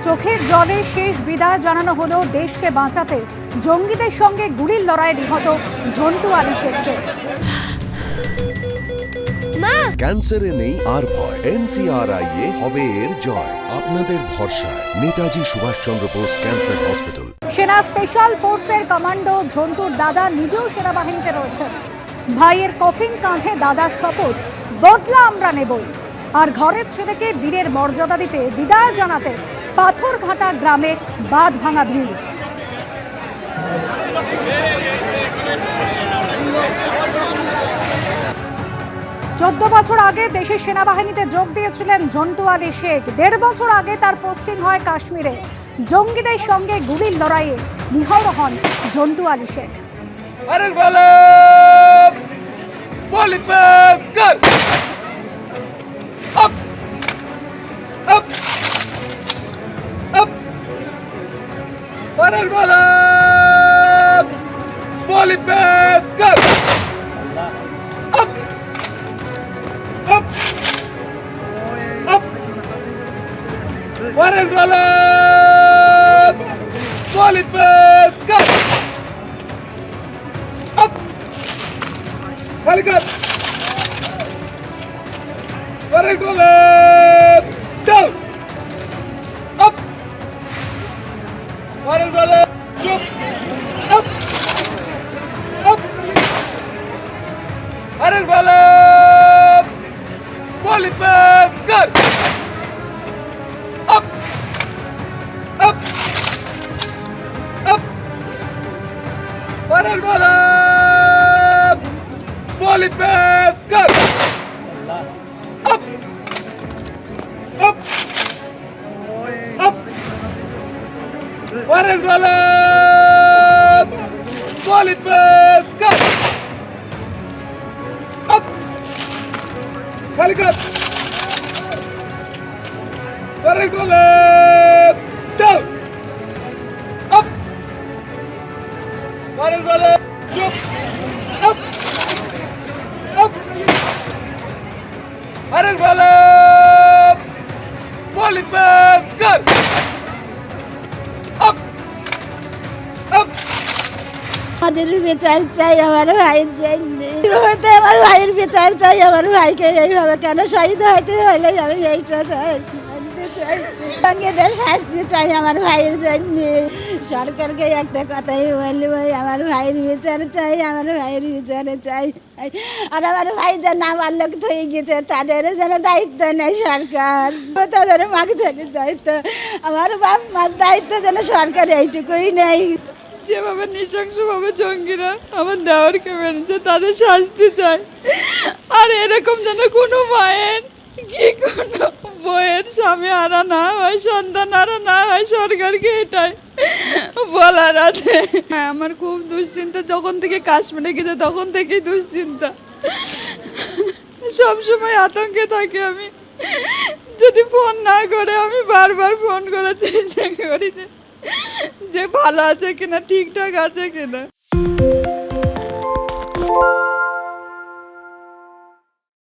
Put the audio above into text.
চোখের জলে শেষ বিদায় জানানো হলো দেশকে বাঁচাতে জঙ্গিদের সঙ্গে গুলির লড়াইয়ে নিহত ঝন্টু আলী শেখকে। ক্যান্সারে নেই আর ভয়, NCRI হবে এর জয়। আপনাদের ভরসা নেতাজি সুভাষচন্দ্র বোস ক্যান্সার হসপিটাল। সেনা স্পেশাল ফোর্সের কমান্ডো ঝন্টুর দাদা নিজেও সেনাবাহিনীতে রয়েছেন। ভাইয়ের কফিন কাঁধে দাদার শপথ, বদলা আমরা নেবই। আর ঘরের ছেলেকে বীরের মর্যাদা দিতে বিদায় জানাতে পাথরঘাটা গ্রামে বাঁধ ভাঙা ভিড়। 14 বছর আগে দেশের সেনাবাহিনীতে যোগ দিয়েছিলেন ঝন্টু আলী শেখ। 1.5 বছর আগে তার পোস্টিং হয় কাশ্মীরে। জঙ্গিদের সঙ্গে গুলির লড়াইয়ে নিহত হন ঝন্টু আলী শেখ। আমাদের বিচার চাই, আমার ভাইয়ের জন্য আমার ভাইয়ের বিচার চাই। আমার ভাইকে এইভাবে কেন শহীদ হইতে হলে আমি এইটা চাই, সঙ্গীদের শাস্তি চাই আমার ভাইয়ের জন্য। সরকারকে একটা কথাই বললি, ভাই আমার ভাইয়ের বিচার চাই, আমার ভাইয়ের বিচার চাই। আর আমার ভাই যে নাম আল্লোক হয়ে গেছে তাদের যেন দায়িত্ব নেই সরকার, তাদের মাকে দায়িত্ব, আমার বাপ মার দায়িত্ব যেন সরকার এইটুকুই নেই। যেভাবে নৃশংসভাবে জঙ্গিরা আমার দেওয়ারকে মেরেছে তাদের শাস্তি চাই। আর এরকম যেন কোনো মায়ের কি কোনো বইয়ের স্বামী হারা না হয়, সন্তান হারা না হয়, সরকারকে এটাই বলার আছে। হ্যাঁ, আমার খুব দুশ্চিন্তা, যখন থেকে কাশ্মীরে গেছে তখন থেকেই দুশ্চিন্তা, সবসময় আতঙ্কে থাকি আমি। যদি ফোন না করে আমি বারবার ফোন করার চেষ্টা করি যে ভালো আছে কিনা, ঠিকঠাক আছে কিনা।